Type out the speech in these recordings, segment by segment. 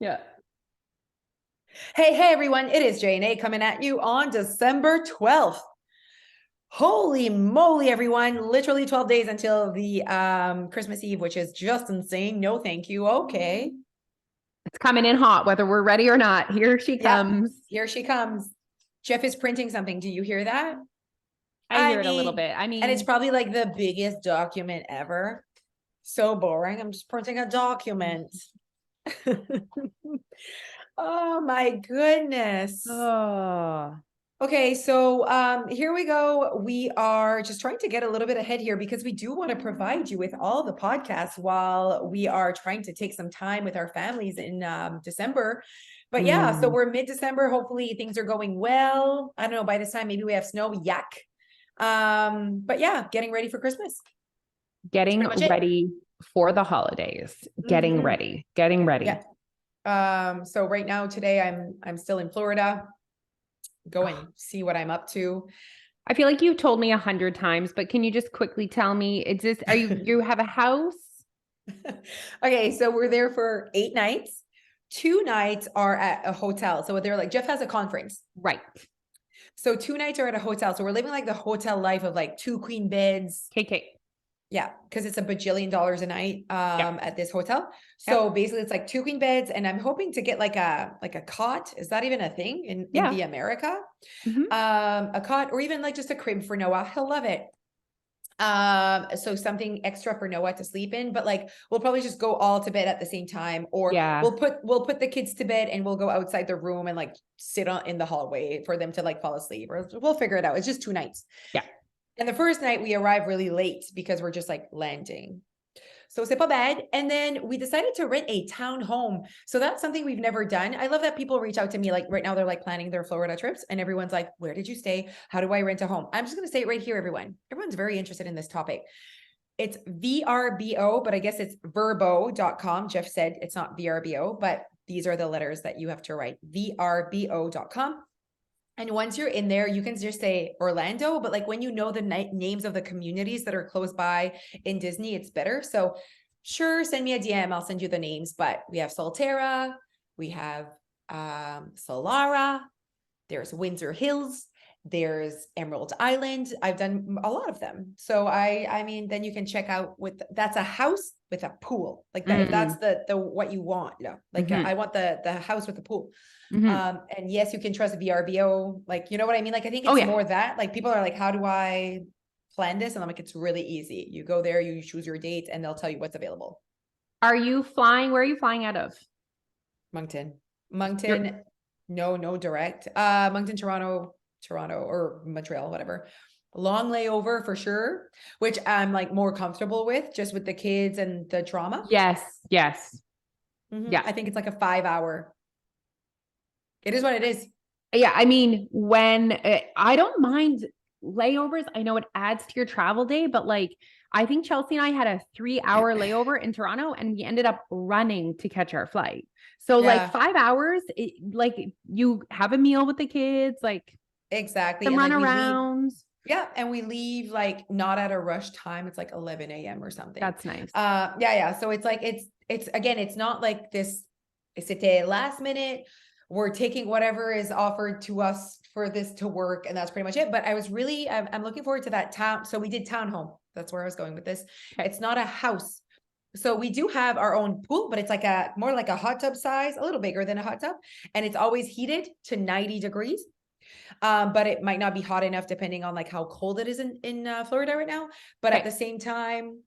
Yeah. Hey, everyone. It is J&A coming at you on December 12th. Holy moly, everyone. Literally 12 days until the Christmas Eve, which is just insane. No, thank you. Okay. It's coming in hot, whether we're ready or not. Here she comes. Here she comes. Jeff is printing something. Do you hear that? I hear it a little bit. And it's probably like the biggest document ever. So boring. I'm just printing a document. Oh my goodness. Oh, Okay, so here we go. We are just trying to get a little bit ahead here because we do want to provide you with all the podcasts while we are trying to take some time with our families in December. But yeah, so we're mid-December. Hopefully things are going well. I don't know, by this time, maybe we have snow. Yuck. But yeah, getting ready for Christmas. getting ready for the holidays. Getting ready. Yeah. So right now, today, I'm still in Florida. Go and see what I'm up to. I feel like you've told me 100 times, but can you just quickly tell me, you have a house? Okay, so we're there for 8 nights. 2 nights are at a hotel. So they're like, Jeff has a conference. Right. So 2 nights are at a hotel. So we're living like the hotel life of like 2 queen beds. KK. Yeah, because it's a bajillion dollars a night at this hotel. So basically it's like 2 queen beds, and I'm hoping to get like a cot. Is that even a thing in the America? A cot, or even like just a crib for Noah. He'll love it. So something extra for Noah to sleep in, but like we'll probably just go all to bed at the same time, or we'll put the kids to bed and we'll go outside the room and like sit in the hallway for them to like fall asleep, or we'll figure it out. It's just 2 nights. Yeah. And the first night we arrive really late because we're just like landing. So c'est pas bad. And then we decided to rent a town home. So that's something we've never done. I love that people reach out to me. Like right now they're like planning their Florida trips and everyone's like, where did you stay? How do I rent a home? I'm just going to say it right here, everyone. Everyone's very interested in this topic. It's VRBO, but I guess it's verbo.com. Jeff said it's not VRBO, but these are the letters that you have to write. VRBO.com. And once you're in there, you can just say Orlando, but like when you know the names of the communities that are close by in Disney, it's better. So sure, send me a DM. I'll send you the names, but we have Solterra, we have Solara, there's Windsor Hills, there's Emerald Island. I've done a lot of them. So I mean, then you can check out that's a house with a pool. Like that, if that's the what you want. No, like I want the house with the pool. And yes, you can trust VRBO. Like, you know what I mean? Like, I think it's more that like people are like, how do I plan this? And I'm like, it's really easy. You go there, you choose your date, and they'll tell you what's available. Are you flying? Where are you flying out of? Moncton, no direct. Moncton, Toronto, or Montreal, whatever. Long layover for sure, which I'm like more comfortable with, just with the kids and the trauma. Yes. Yeah. I think it's like a 5-hour. It is what it is. Yeah. I mean, when I don't mind layovers, I know it adds to your travel day, but like, I think Chelsea and I had a 3-hour layover in Toronto and we ended up running to catch our flight. So like 5 hours, like you have a meal with the kids, like exactly. Some run arounds. Yeah. And we leave like not at a rush time. It's like 11 a.m. or something. That's nice. Yeah. So it's like, it's again, it's not like this, c'était last minute. We're taking whatever is offered to us for this to work. And that's pretty much it. But I'm looking forward to that town. So we did townhome. That's where I was going with this. Okay. It's not a house. So we do have our own pool, but it's like more like a hot tub size, a little bigger than a hot tub. And it's always heated to 90 degrees. But it might not be hot enough depending on like how cold it is in Florida right now. But at the same time,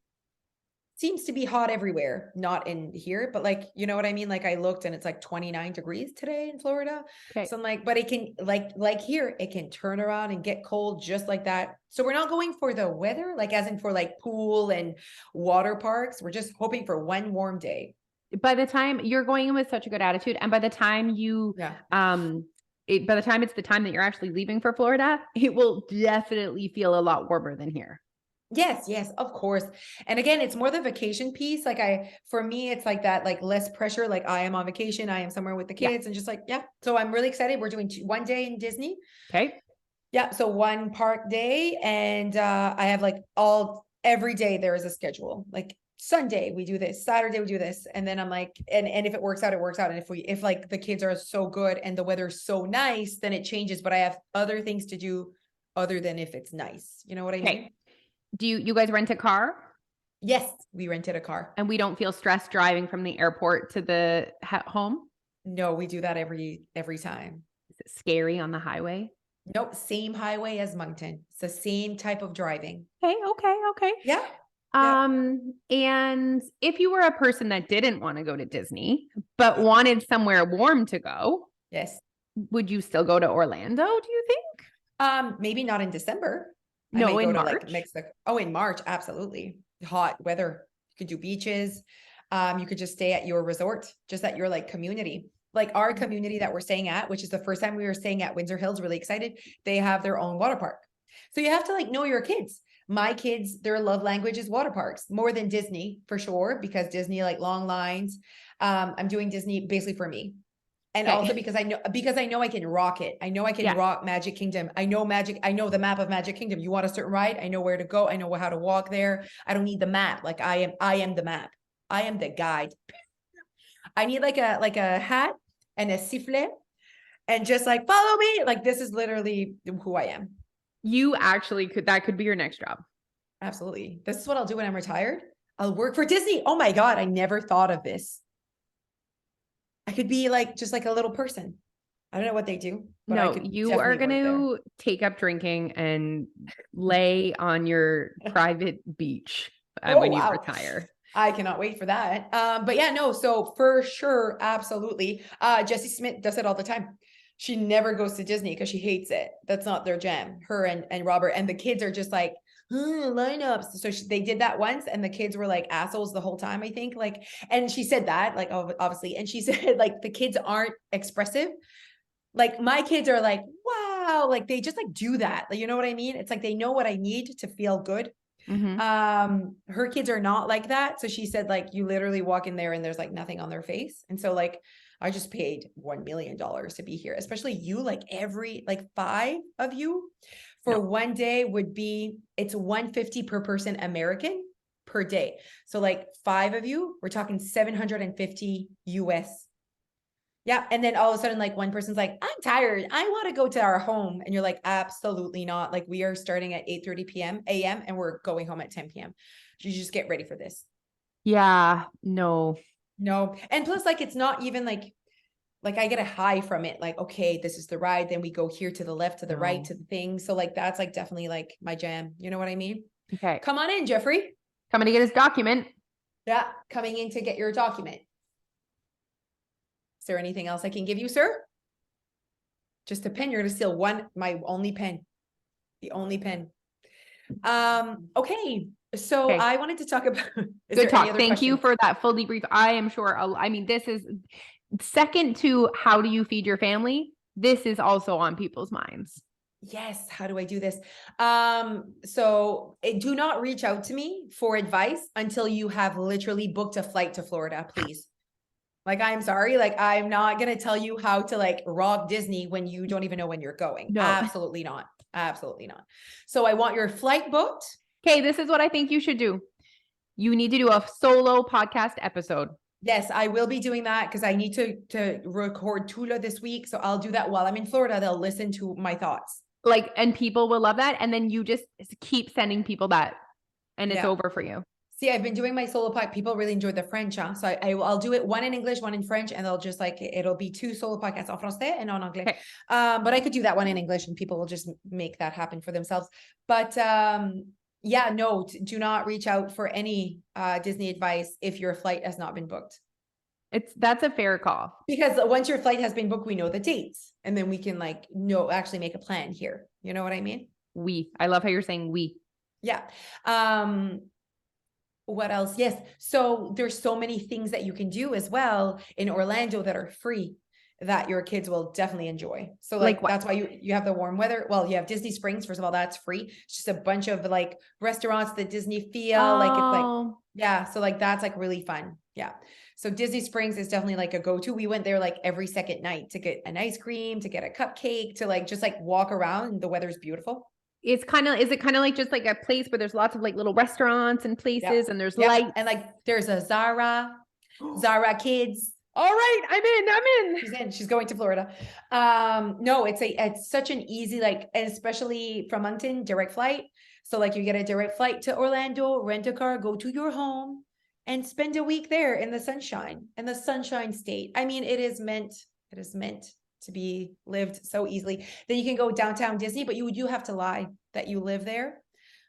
seems to be hot everywhere, not in here, but like, you know what I mean? Like I looked and it's like 29 degrees today in Florida. Okay. So I'm like, but it can like here, it can turn around and get cold just like that. So we're not going for the weather, like as in for like pool and water parks. We're just hoping for one warm day. By the time you're going in with such a good attitude, and by the time by the time it's the time that you're actually leaving for Florida, it will definitely feel a lot warmer than here. Yes, of course. And again, it's more the vacation piece. Like for me, it's like that, like less pressure. Like I am on vacation. I am somewhere with the kids and just like, So I'm really excited. We're doing 1 day in Disney. Okay. Yeah. So 1 park day. And I have like every day there is a schedule. Like Sunday we do this, Saturday we do this. And then I'm like, and if it works out, it works out. And if like the kids are so good and the weather's so nice, then it changes. But I have other things to do other than if it's nice. You know what I mean? Okay. Do you guys rent a car? Yes, we rented a car. And we don't feel stressed driving from the airport to the home? No, we do that every time. Is it scary on the highway? Nope, same highway as Moncton. It's the same type of driving. Okay. Yeah. And if you were a person that didn't want to go to Disney, but wanted somewhere warm to go, Yes. would you still go to Orlando, do you think? Maybe not in December. No, in to March. like Mexico. Oh, in March, absolutely. Hot weather. You could do beaches. You could just stay at your resort, just at your like community. Like our community that we're staying at, which is the first time we were staying at Windsor Hills, really excited. They have their own water park. So you have to like know your kids. My kids, their love language is water parks more than Disney for sure, because Disney, like long lines. I'm doing Disney basically for me. And Okay. also because I know I can rock it. I know I can Yeah. rock Magic Kingdom. I know the map of Magic Kingdom. You want a certain ride? I know where to go. I know how to walk there. I don't need the map. Like I am the map. I am the guide. I need like a hat and a sifflet and just like follow me. Like this is literally who I am. You actually that could be your next job. Absolutely. This is what I'll do when I'm retired. I'll work for Disney. Oh my God. I never thought of this. I could be like, just like a little person. I don't know what they do. But I No, could you are definitely going work there. to take up drinking and lay on your private beach Oh, when you wow. retire. I cannot wait for that. But yeah, no, so for sure, absolutely. Jessie Smith does it all the time. She never goes to Disney because she hates it. That's not their jam. Her and Robert and the kids are just like lineups. So they did that once, and the kids were like assholes the whole time. I think like, and she said that like obviously, and she said like the kids aren't expressive. Like my kids are like wow, like they just like do that. Like, you know what I mean? It's like they know what I need to feel good. Her kids are not like that. So she said like you literally walk in there and there's like nothing on their face. And so like I just paid $1 million to be here, especially you, like every like 5 of you for one day would be, it's $150 per person American per day. So like 5 of you, we're talking 750 US. Yeah. And then all of a sudden, like one person's like, I'm tired. I want to go to our home. And you're like, absolutely not. Like we are starting at 8:30 p.m. a.m. and we're going home at 10 p.m. You just get ready for this. Yeah, no. No. And plus like, it's not even like I get a high from it. Like, okay, this is the ride. Then we go here to the left, to the right, to the thing. So like, that's like definitely like my jam. You know what I mean? Okay. Come on in, Jeffrey. Coming to get his document. Yeah. Coming in to get your document. Is there anything else I can give you, sir? Just a pen. You're going to steal my only pen. The only pen. Okay. So Okay. I wanted to talk about. Good talk. Thank you for that full debrief. I am sure. I mean, this is second to how do you feed your family? This is also on people's minds. Yes. How do I do this? So do not reach out to me for advice until you have literally booked a flight to Florida, please. Like, I'm sorry. Like, I'm not going to tell you how to like rock Disney when you don't even know when you're going. No. Absolutely not. Absolutely not. So I want your flight booked. Okay. This is what I think you should do. You need to do a solo podcast episode. Yes, I will be doing that because I need to record Tula this week. So I'll do that while I'm in Florida. They'll listen to my thoughts. Like, and people will love that. And then you just keep sending people that and it's over for you. See, I've been doing my solo podcast. People really enjoy the French. Huh? So I'll do it one in English, one in French, and they'll just like, it'll be 2 solo podcasts en français and en anglais. Okay. But I could do that one in English and people will just make that happen for themselves. But yeah, no, do not reach out for any Disney advice if your flight has not been booked. That's a fair call. Because once your flight has been booked, we know the dates and then we can like, actually make a plan here. You know what I mean? I love how you're saying we. Yeah. What else? Yes. So there's so many things that you can do as well in Orlando that are free that your kids will definitely enjoy. So like that's why you have the warm weather. Well, you have Disney Springs. First of all, that's free. It's just a bunch of like restaurants that Disney feel like it's like, yeah. So like, that's like really fun. Yeah. So Disney Springs is definitely like a go-to. We went there like every second night to get an ice cream, to get a cupcake, to like, just like walk around. And the weather's beautiful. Is it kind of like just like a place where there's lots of like little restaurants and places and there's Yeah. lights? And like there's a Zara Kids. All right, I'm She's in. in. She's going to Florida. No, it's such an easy, like, and especially from Moncton, direct flight. So like you get a direct flight to Orlando, rent a car, go to your home and spend a week there in the Sunshine State. I mean, it is meant to be lived so easily. Then you can go downtown Disney, but you do have to lie that you live there.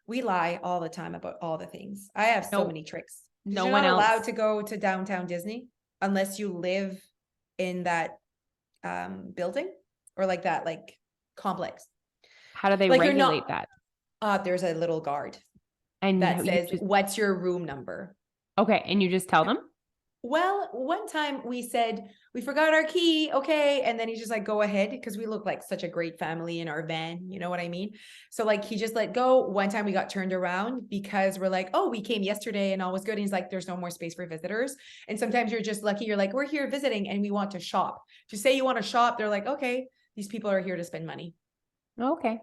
We lie all the time about all the things. I have so No, many tricks. 'Cause no you're one not allowed else. to go to downtown Disney unless you live in that building or like that like complex. How do they Like you're regulate not that? there's a little guard And that you says just what's your room number. okay, and you just tell them? Well, one time we said we forgot our key, okay, and then he just like go ahead because we look like such a great family in our van, you know what I mean? So like he just let go. One time we got turned around because we're like, oh, we came yesterday and all was good. And he's like, there's no more space for visitors. And sometimes you're just lucky. You're like, we're here visiting and we want to shop. If you say you want to shop, they're like, okay, these people are here to spend money. Okay.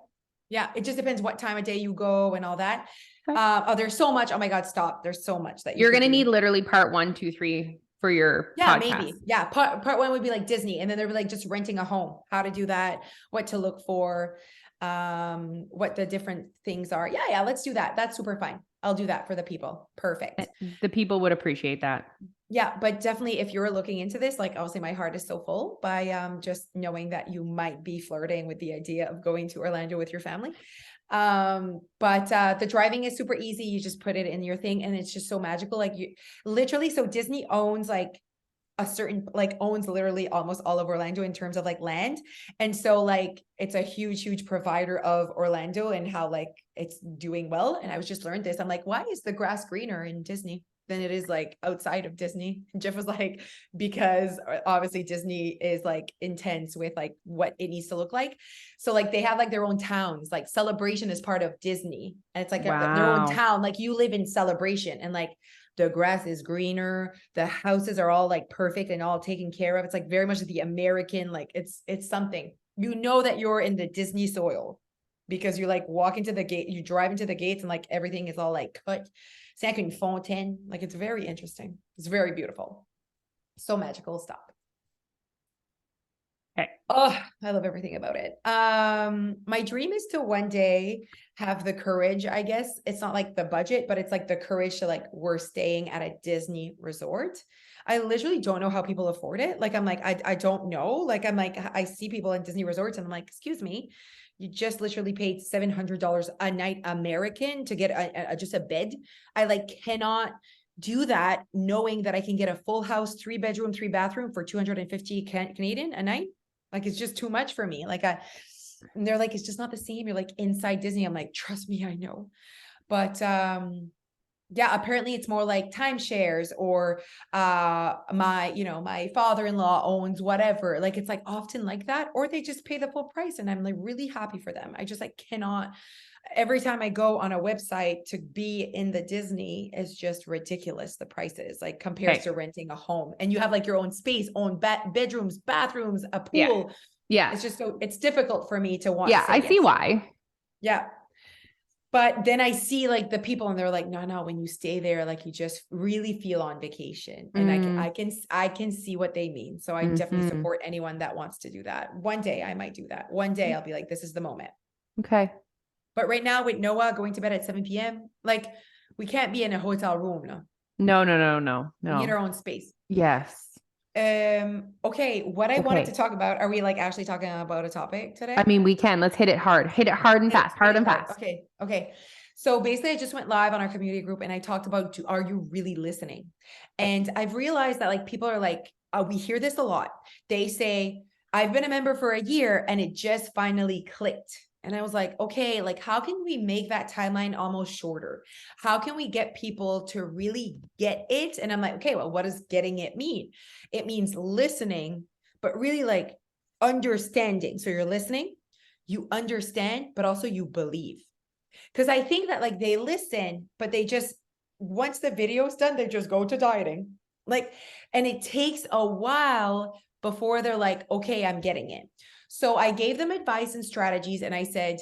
Yeah, it just depends what time of day you go and all that. Okay. Oh, there's so much. Oh my God, stop. There's so much that You're could gonna do. need literally part 1, 2, 3 for your Yeah, podcast. maybe. Yeah. Part one would be like Disney. And then there'd be like just renting a home, how to do that, what to look for, what the different things are. Yeah, let's do that. That's super fine. I'll do that for the people. Perfect. The people would appreciate that. Yeah, but definitely if you're looking into this, like obviously my heart is so full by just knowing that you might be flirting with the idea of going to Orlando with your family. But the driving is super easy. You just put it in your thing and it's just so magical. Like you literally, so Disney owns like a certain, like owns literally almost all of Orlando in terms of like land. And so like, it's a huge provider of Orlando and how like it's doing well. And I was just learned this. I'm like, why is the grass greener in Disney than it is like outside of Disney? And Jeff was like, because obviously Disney is like intense with like what it needs to look like. So like they have like their own towns, like Celebration is part of Disney and it's like their own Wow. town. Like you live in Celebration and like the grass is greener, the houses are all like perfect and all taken care of. It's like very much the American, like it's something. You know that you're in the Disney soil because you like walk into the gate, you drive into the gates and like everything is all like cut. Cinq une fontaine. Like it's very interesting. It's very beautiful. So magical. Stop. Okay. Oh, I love everything about it. My dream is to one day have the courage, I guess. It's not like the budget, but it's like the courage to like, we're staying at a Disney resort. I literally don't know how people afford it. Like, I'm like, I don't know. Like, I'm like, I see people in Disney resorts and I'm like, excuse me, you just literally paid $700 a night American to get just a bed. I like cannot do that knowing that I can get a full house, 3-bedroom, 3-bathroom for 250 Canadian a night. Like, it's just too much for me. Like, and they're like, it's just not the same. You're like inside Disney. I'm like, trust me, I know. But, yeah, apparently it's more like timeshares or, my father-in-law owns whatever. Like, it's like often like that, or they just pay the full price. And I'm like really happy for them. I just like cannot, every time I go on a website to be in the Disney, it's just ridiculous. The prices like compared to renting a home and you have like your own space, own bedrooms, bathrooms, a pool. Yeah. It's just so it's difficult for me to want. Yeah, to I say see yes. why. Yeah. But then I see like the people and they're like, no, when you stay there, like you just really feel on vacation. And I can see what they mean. So I definitely support anyone that wants to do that. One day I might do that. One day I'll be like, this is the moment. Okay. But right now with Noah going to bed at 7 p.m., like we can't be in a hotel room. No. We need our own space. Yes. Okay. What I wanted to talk about, are we like actually talking about a topic today? I mean, we can. Let's hit it hard. Hit it hard and fast. Hard and fast. Okay. So basically I just went live on our community group and I talked about, are you really listening? And I've realized that like people are like, we hear this a lot. They say, I've been a member for a year and it just finally clicked. And I was like, okay, like how can we make that timeline almost shorter? How can we get people to really get it? And I'm like, okay, well, what does getting it mean? It means listening, but really like understanding. So you're listening, you understand, but also you believe. Because I think that like they listen, but they just, once the video's done, they just go to dieting. Like, and it takes a while before they're like, okay, I'm getting it. So I gave them advice and strategies and I said,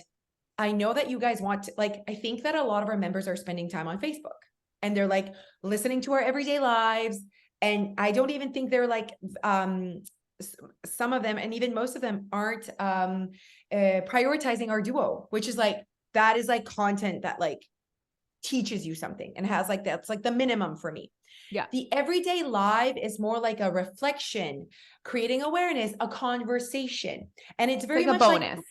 I know that you guys want to, like, I think that a lot of our members are spending time on Facebook and they're like listening to our everyday lives. And I don't even think they're like, some of them, and even most of them aren't prioritizing our duo, which is like, that is like content that like teaches you something and has like, that's like the minimum for me. Yeah. The everyday live is more like a reflection, creating awareness, a conversation. And it's very Like a much like, bonus.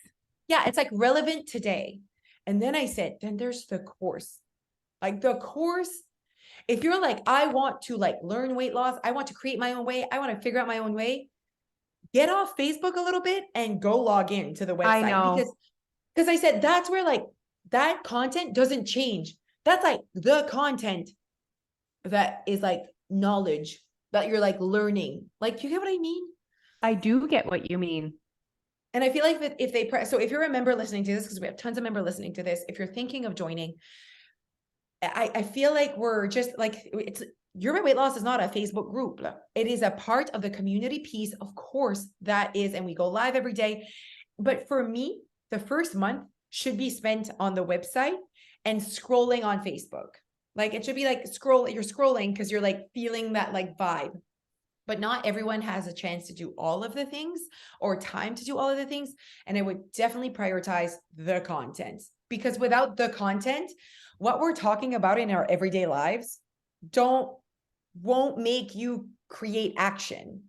yeah, it's like relevant today. And then I said, then there's the course. Like the course, if you're like, I want to like learn weight loss, I want to create my own way, I want to figure out my own way, get off Facebook a little bit and go log in to the I website. know. Because I said that's where like that content doesn't change. That's like the content that is like knowledge that you're like learning. Like, you get what I mean? I do get what you mean. And I feel like that if they so if you're a member listening to this, because we have tons of members listening to this, if you're thinking of joining, I feel like we're just like, it's Your Way Weight Loss is not a Facebook group. It is a part of the community piece, of course, that is, and we go live every day. But for me, the first month should be spent on the website and scrolling on Facebook. Like it should be like you're scrolling because you're like feeling that like vibe. But not everyone has a chance to do all of the things or time to do all of the things. And I would definitely prioritize the content, because without the content, what we're talking about in our everyday lives won't make you create action.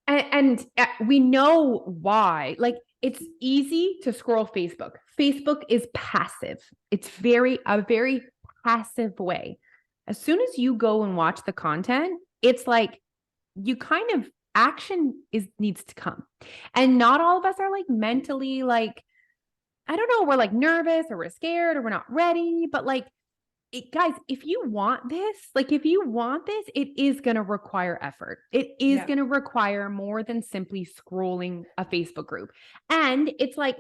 And we know why. Like, it's easy to scroll Facebook. Facebook is passive. It's a very passive way. As soon as you go and watch the content, it's like you kind of needs to come. And not all of us are like mentally like, I don't know, we're like nervous or we're scared or we're not ready, but like, guys, if you want this, it is going to require effort. It is going to require more than simply scrolling a Facebook group. And it's like,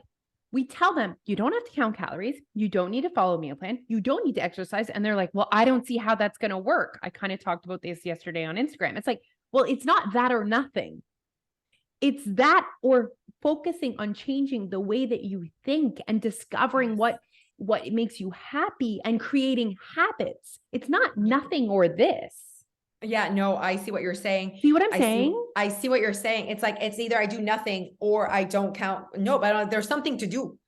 we tell them, you don't have to count calories. You don't need to follow a meal plan. You don't need to exercise. And they're like, well, I don't see how that's going to work. I kind of talked about this yesterday on Instagram. It's like, well, it's not that or nothing. It's that or focusing on changing the way that you think and discovering what makes you happy and creating habits. It's not nothing or this. Yeah, no, I see what you're saying. See what I'm saying? I see what you're saying. It's like, it's either I do nothing or I don't count. No, but there's something to do.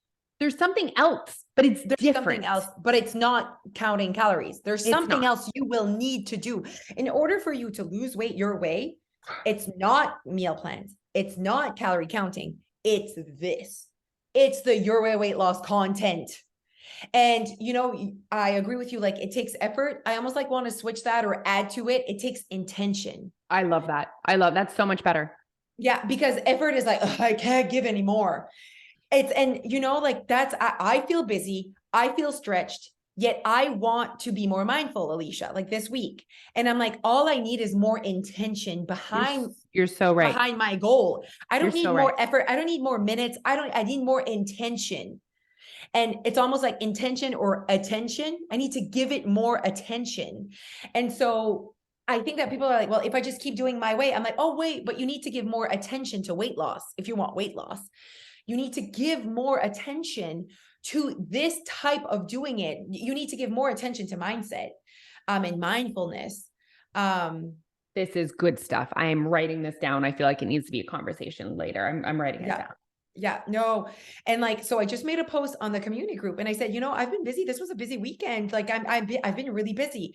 There's something else, but there's different. Something else, but it's not counting calories. There's something else you will need to do in order for you to lose weight your way. It's not meal plans. It's not calorie counting. It's this. It's the Your Way Weight Loss content. And, you know, I agree with you. Like, it takes effort. I almost like want to switch that or add to it. It takes intention. I love that. That's so much better. Yeah. Because effort is like, I can't give anymore. And you know, like I feel busy. I feel stretched, yet I want to be more mindful, Alicia, like this week. And I'm like, all I need is more intention behind. You're so right. Behind my goal. I don't need more effort. I don't need more minutes. I need more intention. And it's almost like intention or attention. I need to give it more attention. And so I think that people are like, well, if I just keep doing my way, I'm like, oh, wait, but you need to give more attention to weight loss. If you want weight loss, you need to give more attention to this type of doing it. You need to give more attention to mindset and mindfulness. This is good stuff. I am writing this down. I feel like it needs to be a conversation later. I'm writing it down. Yeah, no. And like, so I just made a post on the community group and I said, you know, I've been busy. This was a busy weekend. Like I've been really busy.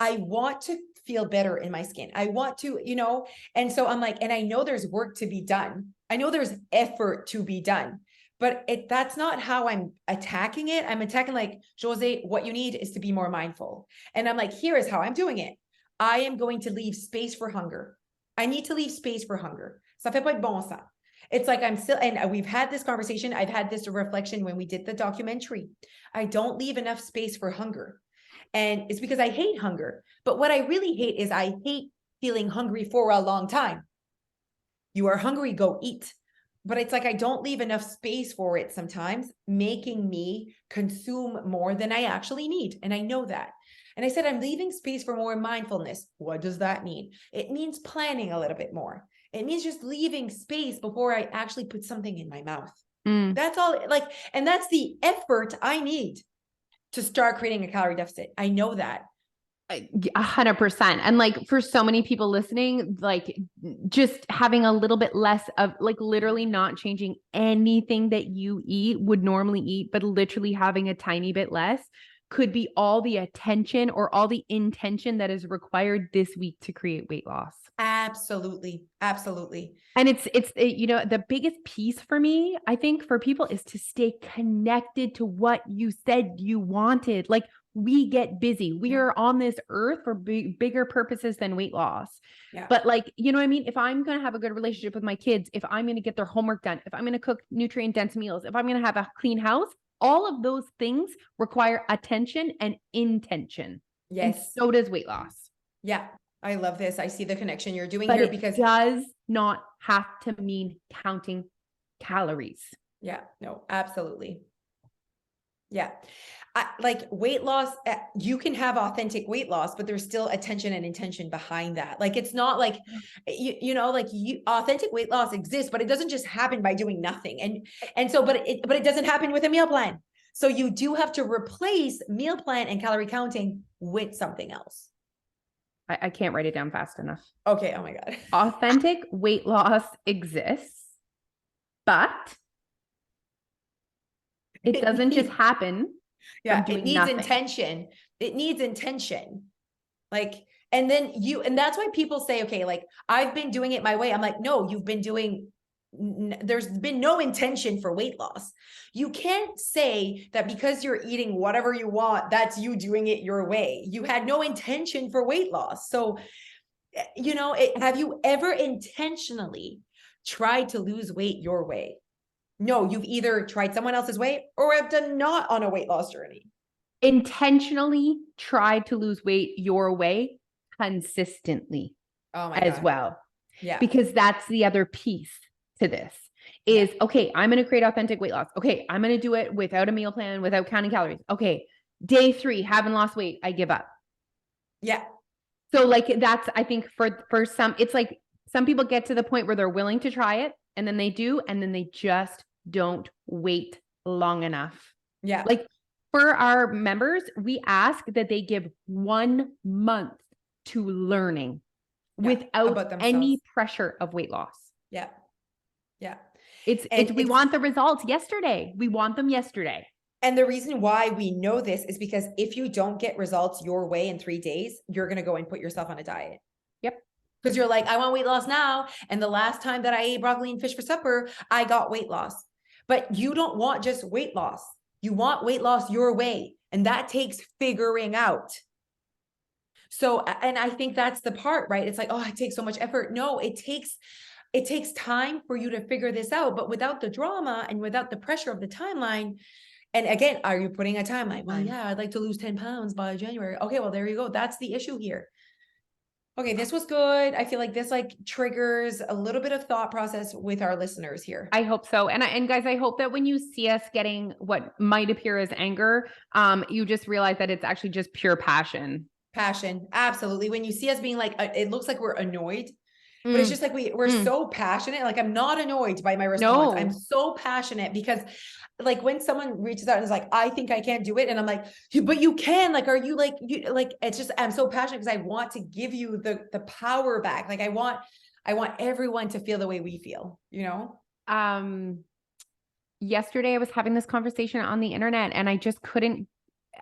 I want to feel better in my skin. I want to, you know, and so I'm like, and I know there's work to be done. I know there's effort to be done, but that's not how I'm attacking it. I'm attacking like, Jose, what you need is to be more mindful. And I'm like, here is how I'm doing it. I am going to leave space for hunger. I need to leave space for hunger. Ça fait pas de bon sens. It's like I'm still, and we've had this conversation. I've had this reflection when we did the documentary. I don't leave enough space for hunger. And it's because I hate hunger. But what I really hate is I hate feeling hungry for a long time. You are hungry, go eat. But it's like I don't leave enough space for it sometimes, making me consume more than I actually need. And I know that. And I said, I'm leaving space for more mindfulness. What does that mean? It means planning a little bit more. It means just leaving space before I actually put something in my mouth. Mm. That's all, like, and that's the effort I need to start creating a calorie deficit. I know that. 100%. And like for so many people listening, like just having a little bit less of like literally not changing anything that you eat would normally eat, but literally having a tiny bit less could be all the attention or all the intention that is required this week to create weight loss. Absolutely. Absolutely. And you know, the biggest piece for me, I think for people is to stay connected to what you said you wanted. Like we get busy. We are on this earth for bigger purposes than weight loss. Yeah. But like, you know what I mean? If I'm going to have a good relationship with my kids, if I'm going to get their homework done, if I'm going to cook nutrient dense meals, if I'm going to have a clean house, all of those things require attention and intention. Yes. And so does weight loss. Yeah. I love this. I see the connection you're doing But here it because does not have to mean counting calories. yeah, no, absolutely. Yeah. Like weight loss, you can have authentic weight loss, but there's still attention and intention behind that. Like, it's not like, you know, like authentic weight loss exists, but it doesn't just happen by doing nothing. And so, but it doesn't happen with a meal plan. So you do have to replace meal plan and calorie counting with something else. I can't write it down fast enough. Okay. Oh my God. Authentic weight loss exists, but it doesn't just happen. Yeah, it needs nothing. intention. It needs intention. Like, and then and that's why people say, okay, like I've been doing it my way. I'm like, no, you've been doing, there's been no intention for weight loss. You can't say that because you're eating whatever you want, that's you doing it your way. You had no intention for weight loss. So, you know, have you ever intentionally tried to lose weight your way? No, you've either tried someone else's way or have done not on a weight loss journey. Intentionally try to lose weight your way consistently as God. well. Yeah. Because that's the other piece to this is, okay, I'm going to create authentic weight loss. Okay, I'm going to do it without a meal plan, without counting calories. Okay, day 3, haven't lost weight, I give up. Yeah. So like that's, I think for some, it's like some people get to the point where they're willing to try it and then they do, and then they just don't wait long enough. Yeah. Like for our members, we ask that they give 1 month to learning without any pressure of weight loss. Yeah. Yeah. We want the results yesterday. We want them yesterday. And the reason why we know this is because if you don't get results your way in 3 days, you're going to go and put yourself on a diet. Yep. Because you're like, I want weight loss now. And the last time that I ate broccoli and fish for supper, I got weight loss. But you don't want just weight loss. You want weight loss your way. And that takes figuring out. So, and I think that's the part, right? It's like, oh, it takes so much effort. No, it takes time for you to figure this out. But without the drama and without the pressure of the timeline, and again, are you putting a timeline? Well, yeah, I'd like to lose 10 pounds by January. Okay, well, there you go. That's the issue here. Okay, this was good. I feel like this like triggers a little bit of thought process with our listeners here. I hope so. And guys, I hope that when you see us getting what might appear as anger, you just realize that it's actually just pure passion. Passion. Absolutely. When you see us being like, it looks like we're annoyed, but it's just like we're so passionate. Like I'm not annoyed by my response. No. I'm so passionate because like when someone reaches out and is like, I think I can't do it. And I'm like, but you can, like, are you like, it's just, I'm so passionate because I want to give you the power back. Like I want everyone to feel the way we feel, you know? Yesterday I was having this conversation on the internet and I just couldn't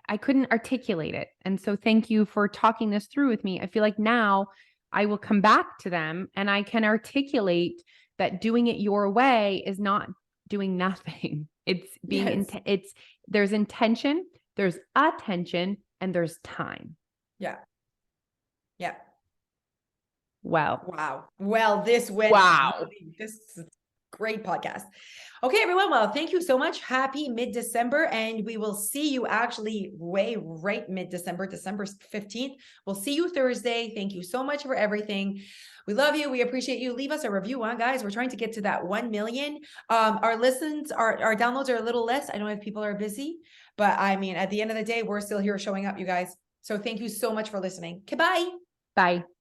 articulate it. And so thank you for talking this through with me. I feel like now I will come back to them and I can articulate that doing it your way is not doing nothing. It's being, there's intention, there's attention, and there's time. Yeah. Yeah. Wow. Wow. Well, this is a great podcast. Okay, everyone. Well, thank you so much. Happy mid-December. And we will see you actually right mid-December, December 15th. We'll see you Thursday. Thank you so much for everything. We love you. We appreciate you. Leave us a review guys. We're trying to get to that 1 million. Our listens, our downloads are a little less. I know if people are busy, but I mean, at the end of the day, we're still here showing up, you guys. So thank you so much for listening. Goodbye. Bye.